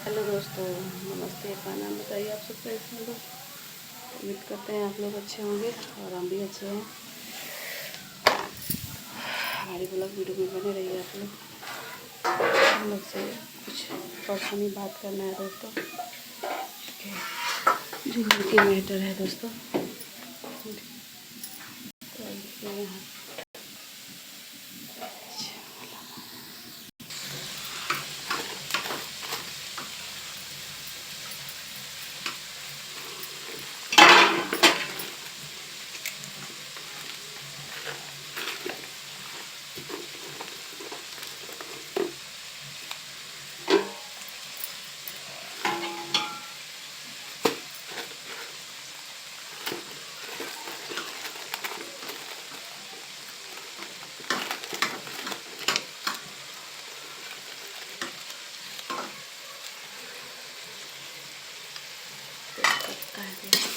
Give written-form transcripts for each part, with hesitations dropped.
Hello दोस्तों, नमस्ते। अपना नाम बताइए, आप सब कैसे हैं दोस्त? उम्मीद करते हैं आप लोग अच्छे होंगे और हम भी अच्छे हैं। हमारी ब्लॉग वीडियो में बने रहिए आप लोग। हम लोग से कुछ पर्सनली बात करना है दोस्तों, जो घर की मैटर है दोस्तों। तो यहाँ पत्ता है दोस्तों।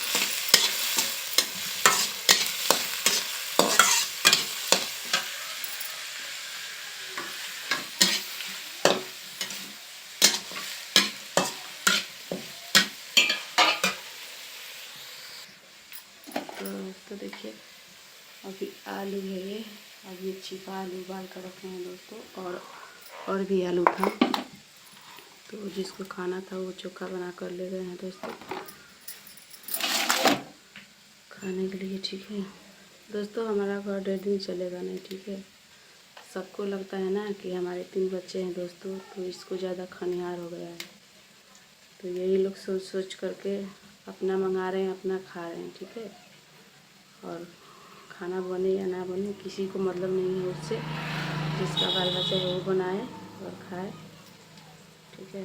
तो देखिए, अभी आलू है ये। अभी छिपा आलू उबाल कर रखे हैं दोस्तों, और भी आलू था, तो जिसको खाना था वो चोखा बना कर ले गए हैं दोस्तों खाने के लिए। ठीक है दोस्तों, हमारा घर 1.5 दिन चलेगा नहीं। ठीक है, सबको लगता है ना कि हमारे 3 बच्चे हैं दोस्तों, तो इसको ज़्यादा खानिहार हो गया है। तो यही लोग सोच सोच करके अपना मंगा रहे हैं, अपना खा रहे हैं। ठीक है, और खाना बने या ना बने किसी को मतलब नहीं है उससे। जिसका बाल बच्चा है वो बनाए और खाए। ठीक है,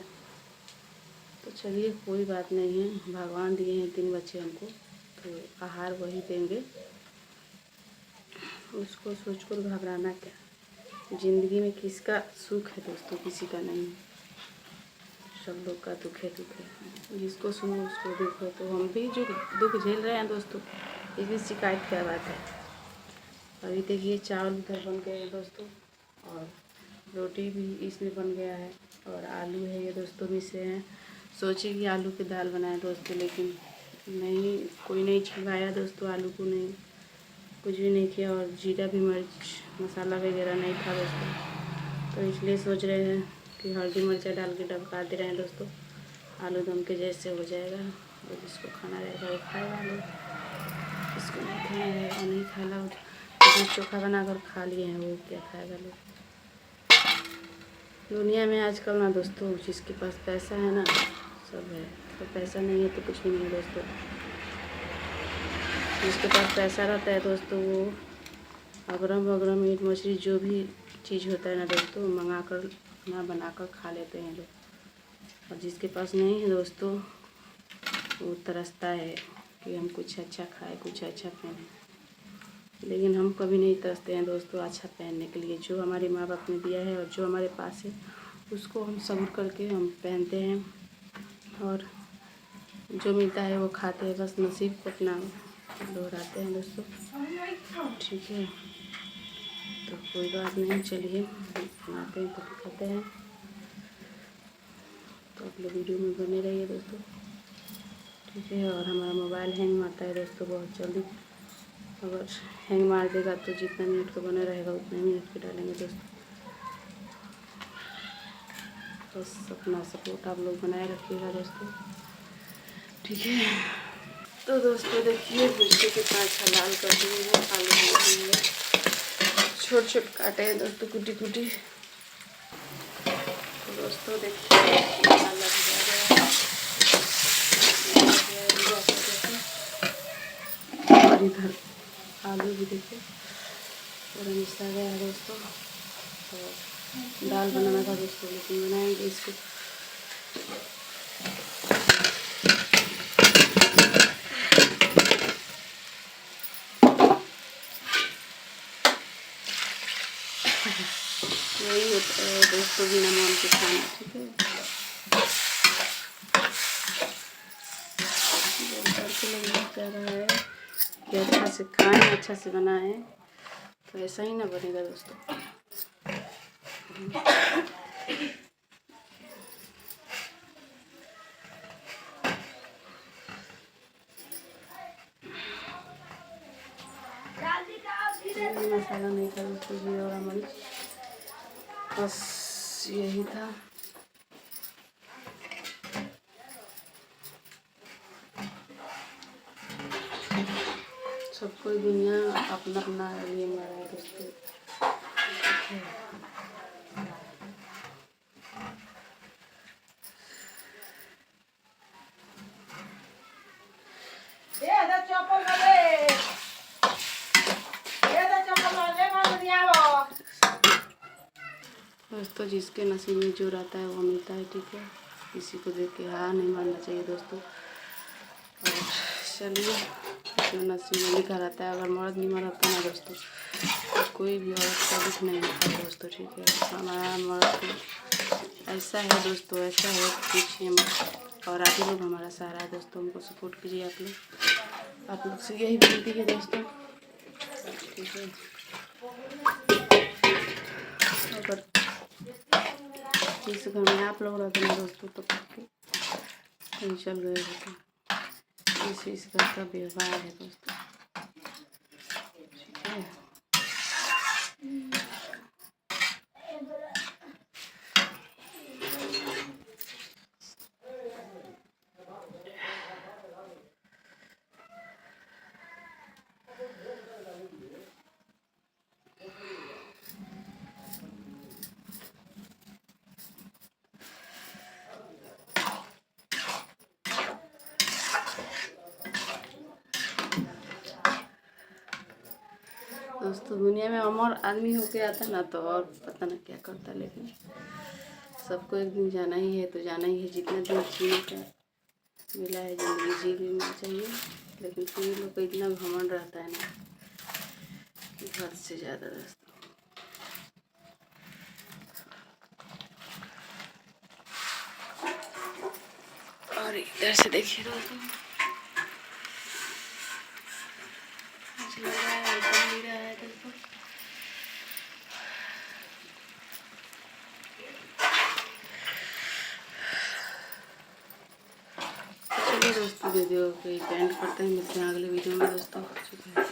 तो चलिए कोई बात नहीं है, भगवान दिए हैं 3 बच्चे हमको, तो आहार वही देंगे। उसको सोच कर घबराना क्या। ज़िंदगी में किसका सुख है दोस्तों? किसी का नहीं। सब लोग का दुख है। जिसको सुनो उसको दुख है। तो हम भी जो दुख झेल रहे हैं दोस्तों, इसमें शिकायत क्या बात है। अभी देखिए, चावल उधर बन गए हैं दोस्तों, और रोटी भी इसमें बन गया है, और आलू है ये दोस्तों मिसे हैं। सोचे कि आलू की दाल बनाए दोस्तों, लेकिन नहीं, कोई नहीं छिलवाया दोस्तों आलू को, नहीं कुछ भी नहीं किया, और जीरा भी मिर्च मसाला वगैरह नहीं था दोस्तों। तो इसलिए सोच रहे हैं कि हल्दी मिर्चा डाल के डबका दे रहे हैं दोस्तों। आलू दम के जैसे हो जाएगा, और जिसको खाना रहेगा वो खाएगा लोग, जिसको नहीं खाना रहेगा नहीं खाएगा। जो चोखा बना कर खा लिए हैं वो क्या खाएगा लोग। दुनिया में आजकल ना दोस्तों, जिसके पास पैसा है ना सब है, तो पैसा नहीं है तो कुछ भी नहीं है दोस्तों। जिसके पास पैसा रहता है दोस्तों, वो अगरम वगरम मीट मछली जो भी चीज़ होता है ना दोस्तों, मंगा कर अपना बना कर खा लेते हैं लोग। और जिसके पास नहीं है दोस्तों, वो तरसता है कि हम कुछ अच्छा खाएं, कुछ अच्छा पहने। लेकिन हम कभी नहीं तरसते हैं दोस्तों अच्छा पहनने के लिए। जो हमारे माँ बाप ने दिया है और जो हमारे पास है, उसको हम सब्र करके हम पहनते हैं, और जो मिलता है वो खाते हैं। बस नसीब को अपना दोहराते हैं दोस्तों। ठीक है, तो कोई बात नहीं, चलिए बनाते हैं तो दिखाते हैं। तो आप लोग वीडियो में बने रहिए दोस्तों। ठीक है, और हमारा मोबाइल हैंग मारता है दोस्तों बहुत जल्दी। अगर हैंग मार देगा तो जितना मिनट का बना रहेगा उतने मिनट पे डालेंगे दोस्तों। बस अपना सपोर्ट आप लोग बनाए रखिएगा दोस्तों। ठीक है, तो दोस्तों देखिए, मिर्ची कितना अच्छा लाल कर दिए हैं। आलू छोटे छोटे काटे हैं दोस्तों, कुटी कुटी। तो दोस्तों देखिए, मसाला भी जा गया है, और इधर आलू भी देखिए पूरा मिसा गया है दोस्तों। तो दाल बनाना था दोस्तों, लेकिन बनाएंगे इसको। यही होता है दोस्तों बिना मन के खाना। ठीक है, घर के लोग कह रहा है कि अच्छा से खाएं, अच्छा से बनाएं, तो ऐसा ही ना बनेगा दोस्तों। 。मसाला नहीं था दोस्तों, जीरा और मिर्च, बस यही था। सबको दुनिया अपना अपना लिए मारा है दोस्तों। दोस्तों जिसके नसीब में जो रहता है वो मिलता है, ठीक है। किसी को देख के हार नहीं मानना चाहिए दोस्तों। और चलिए, जो नसीब में लिखा रहता है, अगर मर्द नहीं मरता ना दोस्तों तो कोई भी औरत का दुख नहीं होता दोस्तों, ठीक है। हमारा मर्द ऐसा है दोस्तों, ऐसा है पूछिए मत। और आप लोग हमारा सहारा है दोस्तों, हमको सपोर्ट कीजिए आप लोग से यही विनती है दोस्तों, ठीक है। अगर जिस घर में आप लोग रहते हैं दोस्तों तो कहीं चल गए होते, इस घर का व्यवहार है दोस्तों, ठीक है। दोस्तों दुनिया में अमर आदमी होके आता ना तो और पता ना क्या करता, लेकिन सबको एक दिन जाना ही है तो जाना ही है। जितना दिन जीने का मिला है ज़िंदगी जी लेना चाहिए, लेकिन फिर लोग को इतना घमंड रहता है ना कि हद से ज़्यादा दोस्तों। और इधर से देखिए दोस्तों, चलिए दोस्तों वीडियो को एंड करते हैं, मिलते हैं अगले वीडियो में दोस्तों, ठीक है।